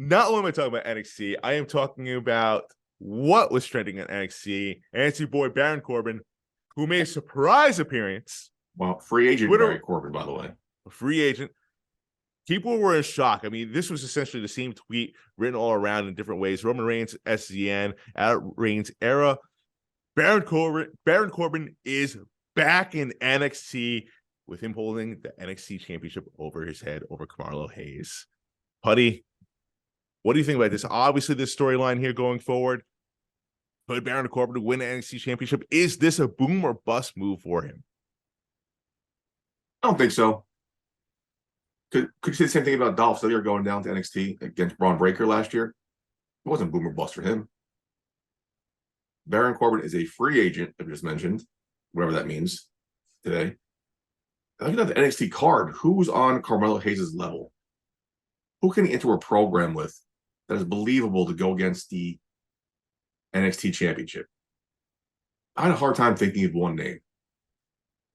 not only am I talking about NXT, I am talking about what was trending in NXT. NXT boy Baron Corbin, who made a surprise appearance. Well, free agent Twitter, Baron Corbin, by the way. A free agent. People were in shock. I mean, this was essentially the same tweet written all around in different ways. Roman Reigns, SZN, Reigns era. Baron Corbin is back in NXT with him holding the NXT championship over his head over Carmelo Hayes. Putty, what do you think about this? Obviously, this storyline here going forward, could Baron Corbin win the NXT championship? Is this a boom or bust move for him? I don't think so. Could you say the same thing about Dolph Ziggler going down to NXT against Braun Breaker last year? It wasn't boom or bust for him. Baron Corbin is a free agent, I just mentioned, whatever that means today. Looking at the NXT card, who's on Carmelo Hayes' level? Who can he enter a program with that is believable to go against the NXT championship? I had a hard time thinking of one name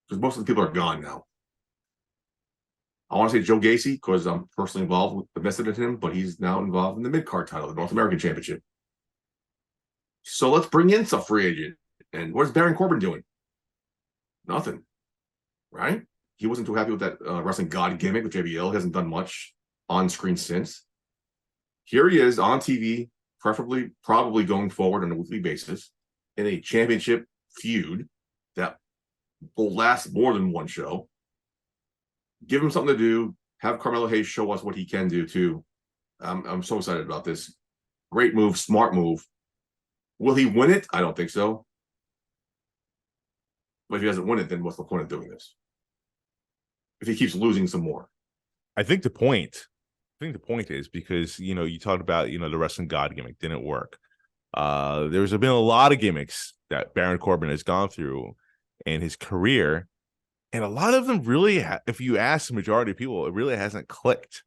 because most of the people are gone now. I want to say Joe Gacy because I'm personally involved invested in him, but he's now involved in the mid-card title, the North American Championship. So let's bring in some free agent. And what is Baron Corbin doing? Nothing, right? He wasn't too happy with that wrestling god gimmick with JBL. He hasn't done much on screen since. Here he is on TV, probably going forward on a weekly basis in a championship feud that will last more than one show. Give him something to do. Have Carmelo Hayes show us what he can do too. I'm so excited about this. Great move, smart move. Will he win it? I don't think so. But if he doesn't win it, then what's the point of doing this? If he keeps losing some more. I think the point is because, you talked about, the wrestling god gimmick didn't work. There's been a lot of gimmicks that Baron Corbin has gone through in his career. And a lot of them really, if you ask the majority of people, it really hasn't clicked.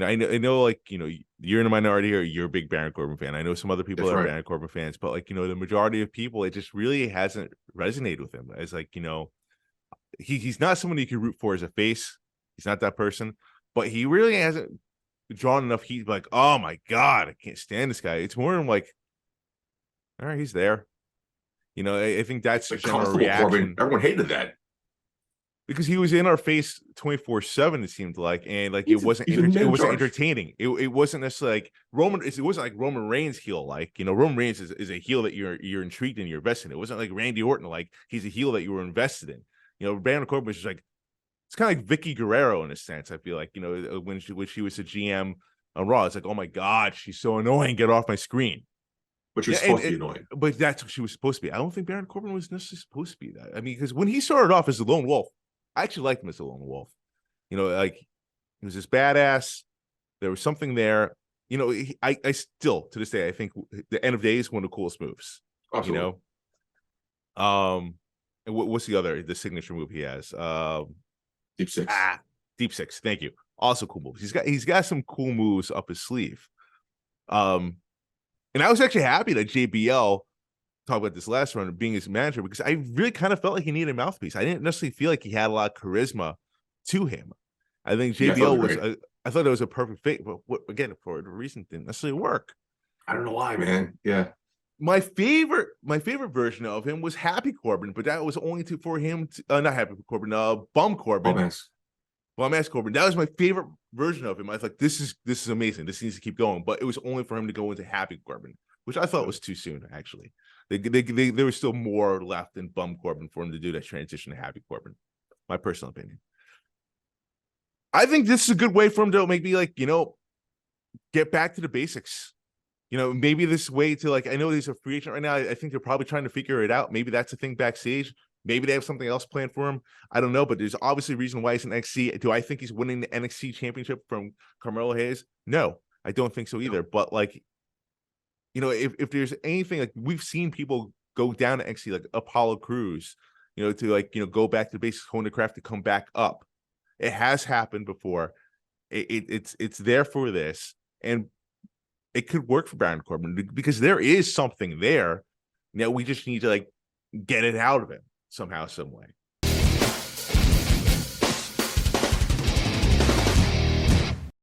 I know, like, you're in a minority or you're a big Baron Corbin fan. I know some other people are Baron Corbin fans, but like, the majority of people, it just really hasn't resonated with him. As like, he's not someone you can root for as a face. He's not that person, but he really hasn't drawn enough heat. Like, oh my God, I can't stand this guy. It's more than like, all right, he's there. I think that's the general reaction. Corbin, everyone hated that. Because he was in our face 24/7, it seemed like, and like it wasn't entertaining. It wasn't necessarily like Roman. It wasn't like Roman Reigns heel. Like Roman Reigns is a heel that you're intrigued and you're invested in. It wasn't like Randy Orton. Like he's a heel that you were invested in. Baron Corbin was just like, it's kind of like Vicky Guerrero in a sense. I feel like when she was a GM on Raw, it's like, oh my God, she's so annoying. Get off my screen. But she was supposed to be annoying. But that's what she was supposed to be. I don't think Baron Corbin was necessarily supposed to be that. I mean, because when he started off as a lone wolf, I actually liked him as a lone wolf. Like he was this badass. There was something there. I still to this day I think the End of Days one of the coolest moves. Absolutely. And what's the signature move he has? Deep Six. Deep Six. Thank you. Also cool moves. He's got some cool moves up his sleeve. And I was actually happy that JBL talk about this last run of being his manager because I really kind of felt like he needed a mouthpiece. I didn't necessarily feel like he had a lot of charisma to him. I think JBL I thought it was a perfect fit, but again, for the reason it didn't necessarily work. I don't know why, man. Yeah. My favorite version of him was Happy Corbin, but that was only for him. Not Happy Corbin, Bum Corbin. Bum-ass Corbin. That was my favorite version of him. I was like, this is amazing. This needs to keep going, but it was only for him to go into Happy Corbin, which I thought was too soon, actually. There was still more left in Bum Corbin for him to do that transition to Happy Corbin. My personal opinion. I think this is a good way for him to maybe get back to the basics. Maybe this way to I know he's a free agent right now. I think they're probably trying to figure it out. Maybe that's a thing backstage. Maybe they have something else planned for him. I don't know, but there's obviously a reason why he's in NXT. Do I think he's winning the NXT championship from Carmelo Hayes? No, I don't think so either. But if there's anything we've seen people go down to NXT like Apollo Crews, to go back to the basics, hone the craft to come back up. It has happened before. It's there for this, and it could work for Baron Corbin because there is something there. Now we just need to get it out of him somehow, some way.